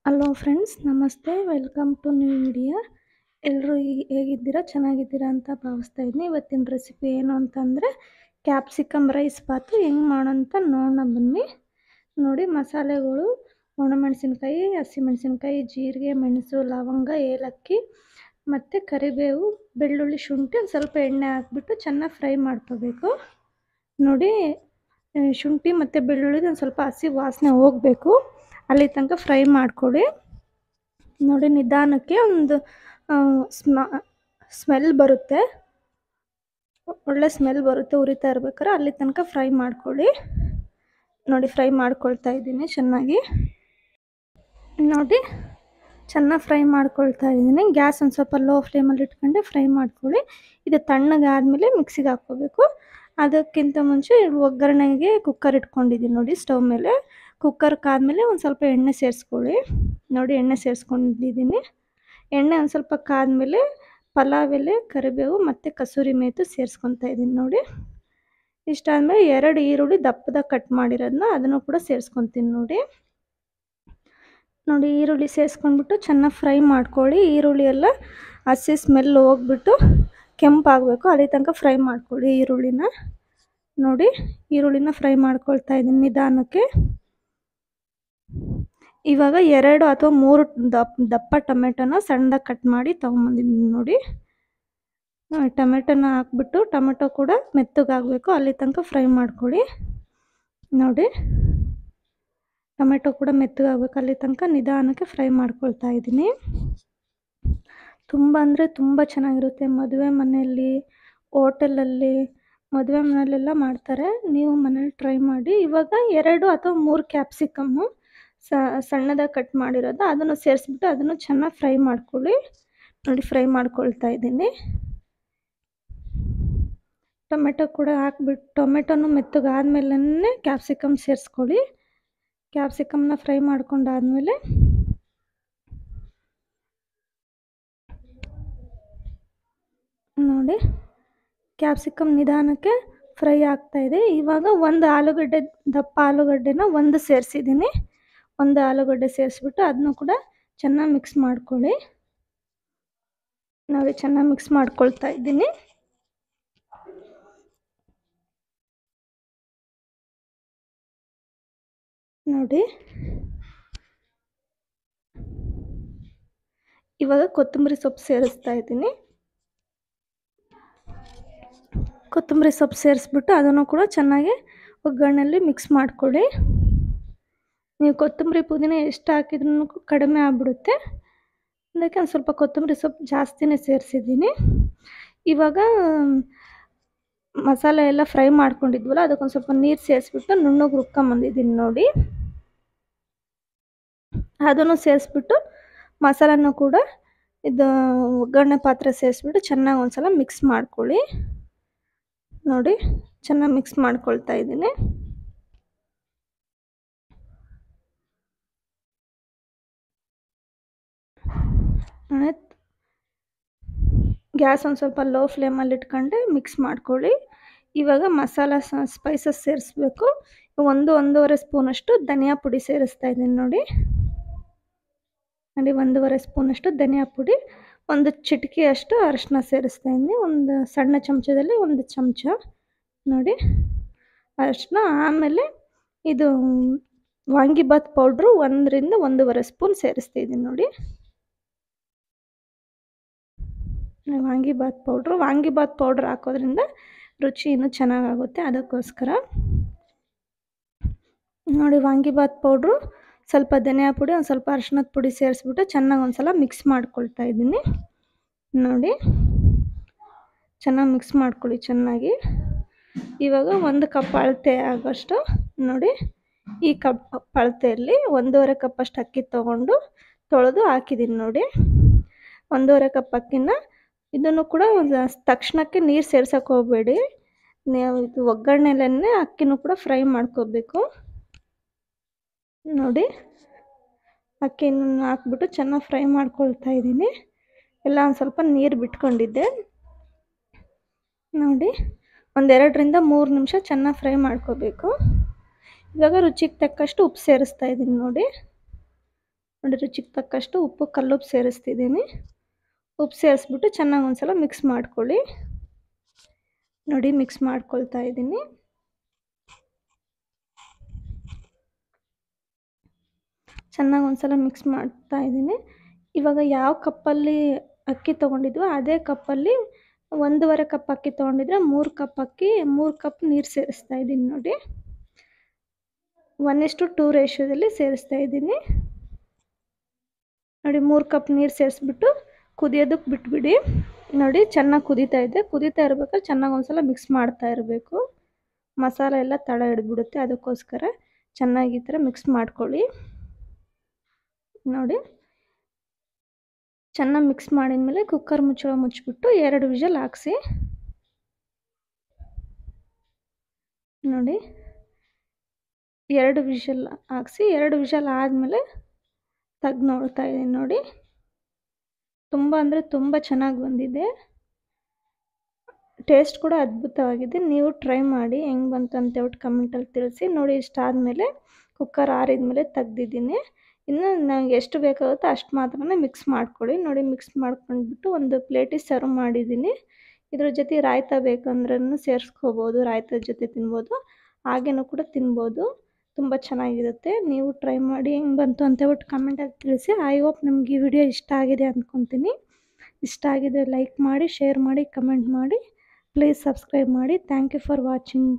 Hello friends, ನಮಸ್ತೆ. Welcome to new video. ಎಲ್ಲರೂ ಹೇಗಿದ್ದೀರಾ? ಚೆನ್ನಾಗಿದ್ದೀರಾ ಅಂತ ಭಾವಿಸ್ತಾ ಇದ್ದೀನಿ. ಇವತ್ತಿನ ರೆಸಿಪಿ ಏನು ಅಂತಂದರೆ ಕ್ಯಾಪ್ಸಿಕಮ್ ರೈಸ್ ಬಾತು ಹೆಂಗೆ ಮಾಡೋಂತ ನೋಡೋಣ ಬನ್ನಿ. ನೋಡಿ, ಮಸಾಲೆಗಳು ಒಣಮೆಣಸಿನ್ಕಾಯಿ, ಹಸಿಮೆಣಸಿನ್ಕಾಯಿ, ಜೀರಿಗೆ, ಮೆಣಸು, ಲವಂಗ, ಏಲಕ್ಕಿ ಮತ್ತು ಕರಿಬೇವು, ಬೆಳ್ಳುಳ್ಳಿ, ಶುಂಠಿ, ಒಂದು ಸ್ವಲ್ಪ ಎಣ್ಣೆ ಹಾಕ್ಬಿಟ್ಟು ಚೆನ್ನಾಗಿ ಫ್ರೈ ಮಾಡ್ಕೋಬೇಕು. ನೋಡಿ, ಶುಂಠಿ ಮತ್ತು ಬೆಳ್ಳುಳ್ಳಿದು ಒಂದು ಸ್ವಲ್ಪ ಹಸಿ ವಾಸನೆ ಹೋಗಬೇಕು, ಅಲ್ಲಿ ತನಕ ಫ್ರೈ ಮಾಡ್ಕೊಳ್ಳಿ. ನೋಡಿ, ನಿಧಾನಕ್ಕೆ ಒಂದು ಸ್ಮೆಲ್ ಬರುತ್ತೆ, ಒಳ್ಳೆ ಸ್ಮೆಲ್ ಬರುತ್ತೆ ಉರಿತಾ ಇರ್ಬೇಕಾದ್ರೆ, ಅಲ್ಲಿ ತನಕ ಫ್ರೈ ಮಾಡ್ಕೊಳ್ಳಿ. ನೋಡಿ, ಫ್ರೈ ಮಾಡ್ಕೊಳ್ತಾ ಇದ್ದೀನಿ ಚೆನ್ನಾಗಿ. ನೋಡಿ, ಚೆನ್ನಾಗಿ ಫ್ರೈ ಮಾಡ್ಕೊಳ್ತಾ ಇದ್ದೀನಿ. ಗ್ಯಾಸ್ ಒಂದು ಸ್ವಲ್ಪ ಲೋ ಫ್ಲೇಮಲ್ಲಿ ಇಟ್ಕೊಂಡೆ ಫ್ರೈ ಮಾಡ್ಕೊಳ್ಳಿ. ಇದು ತಣ್ಣಗಾದಮೇಲೆ ಮಿಕ್ಸಿಗೆ ಹಾಕ್ಕೋಬೇಕು. ಅದಕ್ಕಿಂತ ಮುಂಚೆ ಒಗ್ಗರಣೆಗೆ ಕುಕ್ಕರ್ ಇಟ್ಕೊಂಡಿದ್ದೀನಿ ನೋಡಿ ಸ್ಟವ್ ಮೇಲೆ. ಕುಕ್ಕರ್ ಕಾದ್ಮೇಲೆ ಒಂದು ಸ್ವಲ್ಪ ಎಣ್ಣೆ ಸೇರಿಸ್ಕೊಳ್ಳಿ. ನೋಡಿ, ಎಣ್ಣೆ ಸೇರಿಸ್ಕೊಂಡಿದ್ದೀನಿ. ಎಣ್ಣೆ ಒಂದು ಸ್ವಲ್ಪ ಕಾದ್ಮೇಲೆ ಪಲಾವ್ ಎಲೆ, ಕರಿಬೇವು ಮತ್ತು ಕಸೂರಿ ಮೇಥಿ ಸೇರಿಸ್ಕೊತಾ ಇದ್ದೀನಿ. ನೋಡಿ, ಇಷ್ಟಾದಮೇಲೆ 2 ಈರುಳ್ಳಿ ದಪ್ಪದಾಗಿ ಕಟ್ ಮಾಡಿರೋದನ್ನ ಅದನ್ನು ಕೂಡ ಸೇರಿಸ್ಕೊತೀನಿ. ನೋಡಿ, ಈರುಳ್ಳಿ ಸೇರಿಸ್ಕೊಂಡ್ಬಿಟ್ಟು ಚೆನ್ನಾಗಿ ಫ್ರೈ ಮಾಡ್ಕೊಳ್ಳಿ. ಈರುಳ್ಳಿ ಎಲ್ಲ ಹಸಿ ಸ್ಮೆಲ್ ಹೋಗ್ಬಿಟ್ಟು ಕೆಂಪಾಗಬೇಕು, ಅಲ್ಲಿ ತನಕ ಫ್ರೈ ಮಾಡ್ಕೊಳ್ಳಿ ಈರುಳ್ಳಿನ. ನೋಡಿ, ಈರುಳ್ಳಿನ ಫ್ರೈ ಮಾಡ್ಕೊಳ್ತಾ ಇದ್ದೀನಿ ನಿಧಾನಕ್ಕೆ. ಇವಾಗ 2 ಅಥವಾ 3 ದಪ್ಪ ಟೊಮೆಟೊನ ಸಣ್ಣದಾಗಿ ಕಟ್ ಮಾಡಿ ತೊಗೊಂಬಂದಿದ್ದೀನಿ. ನೋಡಿ, ಟೊಮೆಟೊನ ಹಾಕ್ಬಿಟ್ಟು ಟೊಮೆಟೊ ಕೂಡ ಮೆತ್ತಗಾಗಬೇಕು, ಅಲ್ಲಿ ತನಕ ಫ್ರೈ ಮಾಡ್ಕೊಳ್ಳಿ. ನೋಡಿ, ಟೊಮೆಟೊ ಕೂಡ ಮೆತ್ತಗಾಗಬೇಕು, ಅಲ್ಲಿ ತನಕ ನಿಧಾನಕ್ಕೆ ಫ್ರೈ ಮಾಡ್ಕೊಳ್ತಾ ಇದ್ದೀನಿ. ತುಂಬ ಅಂದರೆ ತುಂಬ ಚೆನ್ನಾಗಿರುತ್ತೆ. ಮದುವೆ ಮನೆಯಲ್ಲಿ, ಹೋಟೆಲಲ್ಲಿ, ಮದುವೆ ಮನೆಯಲ್ಲೆಲ್ಲ ಮಾಡ್ತಾರೆ. ನೀವು ಮನೇಲಿ ಟ್ರೈ ಮಾಡಿ. ಇವಾಗ 2 ಅಥವಾ 3 ಕ್ಯಾಪ್ಸಿಕಮ್ಮು ಸಣ್ಣದಾಗಿ ಕಟ್ ಮಾಡಿರೋದು ಅದನ್ನು ಸೇರಿಸ್ಬಿಟ್ಟು ಅದನ್ನು ಚೆನ್ನಾಗಿ ಫ್ರೈ ಮಾಡ್ಕೊಳ್ಳಿ. ನೋಡಿ, ಫ್ರೈ ಮಾಡ್ಕೊಳ್ತಾ ಇದ್ದೀನಿ. ಟೊಮೆಟೊ ಕೂಡ ಹಾಕ್ಬಿಟ್ಟು ಟೊಮೆಟೊನು ಮೆತ್ತಗಾದ್ಮೇಲೆ ಕ್ಯಾಪ್ಸಿಕಮ್ ಸೇರಿಸ್ಕೊಳ್ಳಿ. ಕ್ಯಾಪ್ಸಿಕಮ್ನ ಫ್ರೈ ಮಾಡ್ಕೊಂಡಾದ್ಮೇಲೆ ನೋಡಿ, ಕ್ಯಾಪ್ಸಿಕಮ್ ನಿಧಾನಕ್ಕೆ ಫ್ರೈ ಆಗ್ತಾಯಿದೆ. ಇವಾಗ ಒಂದು ಆಲೂಗಡ್ಡೆ, ದಪ್ಪ ಆಲೂಗಡ್ಡೆನ ಒಂದು ಸೇರಿಸಿದ್ದೀನಿ. ಒಂದು ಆಲೂಗಡ್ಡೆ ಸೇರಿಸ್ಬಿಟ್ಟು ಅದನ್ನು ಕೂಡ ಚೆನ್ನಾಗಿ ಮಿಕ್ಸ್ ಮಾಡ್ಕೊಳ್ಳಿ. ನೋಡಿ, ಚೆನ್ನಾಗಿ ಮಿಕ್ಸ್ ಮಾಡ್ಕೊಳ್ತಾ ಇದ್ದೀನಿ. ನೋಡಿ, ಇವಾಗ ಕೊತ್ತಂಬರಿ ಸೊಪ್ಪು ಸೇರಿಸ್ತಾ ಇದ್ದೀನಿ. ಕೊತ್ತಂಬರಿ ಸೊಪ್ಪು ಸೇರಿಸ್ಬಿಟ್ಟು ಅದನ್ನು ಕೂಡ ಚೆನ್ನಾಗಿ ಒಗ್ಗರಣೆಯಲ್ಲಿ ಮಿಕ್ಸ್ ಮಾಡ್ಕೊಳ್ಳಿ. ನೀವು ಕೊತ್ತಂಬರಿ ಪುದೀನ ಎಷ್ಟು ಹಾಕಿದ್ರೂ ಕಡಿಮೆ ಆಗಿಬಿಡುತ್ತೆ, ಅದಕ್ಕೆ ಒಂದು ಸ್ವಲ್ಪ ಕೊತ್ತಂಬರಿ ಸೊಪ್ಪು ಜಾಸ್ತಿನೇ ಸೇರಿಸಿದ್ದೀನಿ. ಇವಾಗ ಮಸಾಲೆ ಎಲ್ಲ ಫ್ರೈ ಮಾಡ್ಕೊಂಡಿದ್ವಲ್ಲ, ಅದಕ್ಕೊಂದು ಸ್ವಲ್ಪ ನೀರು ಸೇರಿಸ್ಬಿಟ್ಟು ನುಣ್ಣಗೆ ರುಬ್ಕೊಂಬಂದಿದ್ದೀನಿ. ನೋಡಿ, ಅದನ್ನು ಸೇರಿಸ್ಬಿಟ್ಟು ಮಸಾಲನೂ ಕೂಡ ಇದು ಒಗ್ಗರಣೆ ಪಾತ್ರೆ ಸೇರಿಸ್ಬಿಟ್ಟು ಚೆನ್ನಾಗಿ ಒಂದು ಸಲ ಮಿಕ್ಸ್ ಮಾಡ್ಕೊಳ್ಳಿ. ನೋಡಿ, ಚೆನ್ನಾಗಿ ಮಿಕ್ಸ್ ಮಾಡ್ಕೊಳ್ತಾ ಇದ್ದೀನಿ. ಗ್ಯಾಸ್ ಒಂದು ಸ್ವಲ್ಪ ಲೋ ಫ್ಲೇಮಲ್ಲಿ ಇಟ್ಕೊಂಡೆ ಮಿಕ್ಸ್ ಮಾಡ್ಕೊಳ್ಳಿ. ಇವಾಗ ಮಸಾಲ ಸ್ಪೈಸಸ್ ಸೇರಿಸ್ಬೇಕು. 1-1.5 ಸ್ಪೂನಷ್ಟು ಧನಿಯಾ ಪುಡಿ ಸೇರಿಸ್ತಾ ಇದ್ದೀನಿ. ನೋಡಿ, 1.5 ಸ್ಪೂನಷ್ಟು ಧನಿಯಾ ಪುಡಿ, 1 ಚಿಟಿಕೆಯಷ್ಟು ಅರಿಶಿನ ಸೇರಿಸ್ತಾ ಇದ್ದೀನಿ. ಒಂದು ಸಣ್ಣ ಚಮಚದಲ್ಲಿ 1 ಚಮಚ ನೋಡಿ ಅರಿಶಿನ. ಆಮೇಲೆ ಇದು ವಾಂಗಿಬಾತ್ ಪೌಡ್ರು 1-1.5 ಸ್ಪೂನ್ ಸೇರಿಸ್ತಿದ್ದೀನಿ. ನೋಡಿ, ವಾಂಗಿಬಾತ್ ಪೌಡ್ರ್ ಹಾಕೋದ್ರಿಂದ ರುಚಿ ಇನ್ನೂ ಚೆನ್ನಾಗಾಗುತ್ತೆ, ಅದಕ್ಕೋಸ್ಕರ. ನೋಡಿ, ವಾಂಗಿಬಾತ್ ಪೌಡ್ರು, ಸ್ವಲ್ಪ ಧನಿಯಾ ಪುಡಿ, ಒಂದು ಸ್ವಲ್ಪ ಅರಿಶಿನದ ಪುಡಿ ಸೇರಿಸ್ಬಿಟ್ಟು ಚೆನ್ನಾಗಿ ಒಂದು ಸಲ ಮಿಕ್ಸ್ ಮಾಡ್ಕೊಳ್ತಾ ಇದ್ದೀನಿ. ನೋಡಿ, ಚೆನ್ನಾಗಿ ಮಿಕ್ಸ್ ಮಾಡ್ಕೊಳ್ಳಿ ಚೆನ್ನಾಗಿ. ಇವಾಗ 1 ಕಪ್ ಅಳತೆ ಆಗೋಷ್ಟು ನೋಡಿ, ಈ ಕಪ್ ಅಳತೆಯಲ್ಲಿ 1.5 ಕಪ್ಪಷ್ಟು ಅಕ್ಕಿ ತೊಗೊಂಡು ತೊಳೆದು ಹಾಕಿದ್ದೀನಿ. ನೋಡಿ, 1.5 ಕಪ್ ಅಕ್ಕಿನ ಇದನ್ನು ಕೂಡ ತಕ್ಷಣಕ್ಕೆ ನೀರು ಸೇರ್ಸೋಕೆ ಹೋಗಬೇಡಿ. ನೀವು ಇದು ಒಗ್ಗರಣೆಲೇ ಅಕ್ಕಿನೂ ಕೂಡ ಫ್ರೈ ಮಾಡ್ಕೋಬೇಕು. ನೋಡಿ, ಅಕ್ಕಿನ ಹಾಕ್ಬಿಟ್ಟು ಚೆನ್ನಾಗಿ ಫ್ರೈ ಮಾಡ್ಕೊಳ್ತಾ ಇದ್ದೀನಿ. ಎಲ್ಲ ಒಂದು ಸ್ವಲ್ಪ ನೀರು ಬಿಟ್ಕೊಂಡಿದ್ದೆ. ನೋಡಿ, 1-2-3 ನಿಮಿಷ ಚೆನ್ನಾಗಿ ಫ್ರೈ ಮಾಡ್ಕೋಬೇಕು. ಇವಾಗ ರುಚಿಗೆ ತಕ್ಕಷ್ಟು ಉಪ್ಪು ಸೇರಿಸ್ತಾ ಇದ್ದೀನಿ. ನೋಡಿ, ನೋಡಿ ರುಚಿಗೆ ತಕ್ಕಷ್ಟು ಉಪ್ಪು, ಕಲ್ಲುಪ್ಪು ಸೇರಿಸ್ತಿದ್ದೀನಿ. ಉಪ್ಪು ಸೇರಿಸ್ಬಿಟ್ಟು ಚೆನ್ನಾಗಿ ಒಂದು ಸಲ ಮಿಕ್ಸ್ ಮಾಡ್ಕೊಳ್ಳಿ. ನೋಡಿ ಮಿಕ್ಸ್ ಮಾಡ್ಕೊಳ್ತಾ ಇದ್ದೀನಿ. ಚೆನ್ನಾಗಿ ಒಂದು ಸಲ ಮಿಕ್ಸ್ ಮಾಡ್ತಾ ಇದ್ದೀನಿ. ಇವಾಗ ಯಾವ ಕಪ್ಪಲ್ಲಿ ಅಕ್ಕಿ ತೊಗೊಂಡಿದ್ವೋ ಅದೇ ಕಪ್ಪಲ್ಲಿ 1.5 ಕಪ್ ಅಕ್ಕಿ ತೊಗೊಂಡಿದ್ರೆ 3 ಕಪ್ ಅಕ್ಕಿ 3 ಕಪ್ ನೀರು ಸೇರಿಸ್ತಾ ಇದ್ದೀನಿ. ನೋಡಿ 1:2 ರೇಷಿಯೋದಲ್ಲಿ ಸೇರಿಸ್ತಾ ಇದ್ದೀನಿ. ನೋಡಿ 3 ಕಪ್ ನೀರು ಸೇರಿಸ್ಬಿಟ್ಟು ಕುದಿಯೋದಕ್ಕೆ ಬಿಟ್ಬಿಡಿ. ನೋಡಿ ಚೆನ್ನಾಗಿ ಕುದೀತಾ ಇದೆ. ಕುದೀತಾ ಇರ್ಬೇಕಾದ್ರೆ ಚೆನ್ನಾಗಿ ಒಂದು ಸಲ ಮಿಕ್ಸ್ ಮಾಡ್ತಾ ಇರಬೇಕು. ಮಸಾಲೆ ಎಲ್ಲ ತಳ ಹಿಡಿದ್ಬಿಡುತ್ತೆ, ಅದಕ್ಕೋಸ್ಕರ ಚೆನ್ನಾಗಿ ಈ ಥರ ಮಿಕ್ಸ್ ಮಾಡ್ಕೊಳ್ಳಿ. ನೋಡಿ ಚೆನ್ನಾಗಿ ಮಿಕ್ಸ್ ಮಾಡಿದ್ಮೇಲೆ ಕುಕ್ಕರ್ ಮುಚ್ಚಳ ಮುಚ್ಚಿಬಿಟ್ಟು 2 ವಿಷಲ್ ಹಾಕ್ಸಿ. ನೋಡಿ 2 ವಿಷಲ್ ಹಾಕ್ಸಿ. 2 ವಿಷಲ್ ಆದಮೇಲೆ ತೆಗ್ದು ನೋಡ್ತಾ ಇದ್ದೀನಿ. ನೋಡಿ ತುಂಬ ಅಂದರೆ ತುಂಬ ಚೆನ್ನಾಗಿ ಬಂದಿದೆ. ಟೇಸ್ಟ್ ಕೂಡ ಅದ್ಭುತವಾಗಿದೆ. ನೀವು ಟ್ರೈ ಮಾಡಿ ಹೆಂಗೆ ಬಂತು ಅಂತ ಹೇಳ್ಬಿಟ್ಟು ಕಮೆಂಟಲ್ಲಿ ತಿಳಿಸಿ. ನೋಡಿ ಇಷ್ಟಾದಮೇಲೆ ಕುಕ್ಕರ್ ಆರಿದ್ಮೇಲೆ ತೆಗ್ದಿದ್ದೀನಿ. ಇನ್ನು ನನಗೆ ಎಷ್ಟು ಬೇಕಾಗುತ್ತೋ ಅಷ್ಟು ಮಾತ್ರನೇ ಮಿಕ್ಸ್ ಮಾಡ್ಕೊಳ್ಳಿ. ನೋಡಿ ಮಿಕ್ಸ್ ಮಾಡ್ಕೊಂಡ್ಬಿಟ್ಟು ಒಂದು ಪ್ಲೇಟಿಗೆ ಸರ್ವ್ ಮಾಡಿದ್ದೀನಿ. ಇದ್ರ ಜೊತೆ ರಾಯ್ತ ಬೇಕಂದ್ರೂ ಸೇರಿಸ್ಕೋಬೋದು, ರಾಯ್ತದ ಜೊತೆ ತಿನ್ಬೋದು, ಹಾಗೇನೂ ಕೂಡ ತಿನ್ಬೋದು. ತುಂಬ ಚೆನ್ನಾಗಿರುತ್ತೆ. ನೀವು ಟ್ರೈ ಮಾಡಿ ಹೆಂಗೆ ಬಂತು ಅಂತ ಹೇಳ್ಬಿಟ್ಟು ಕಮೆಂಟಲ್ಲಿ ತಿಳಿಸಿ. ಐ ಹೋಪ್ ನಿಮ್ಗೆ ಈ ವಿಡಿಯೋ ಇಷ್ಟ ಆಗಿದೆ ಅಂದ್ಕೊತೀನಿ. ಇಷ್ಟ ಆಗಿದ್ರೆ ಲೈಕ್ ಮಾಡಿ, ಶೇರ್ ಮಾಡಿ, ಕಮೆಂಟ್ ಮಾಡಿ. ಪ್ಲೀಸ್ ಸಬ್ಸ್ಕ್ರೈಬ್ ಮಾಡಿ. Thank you for watching.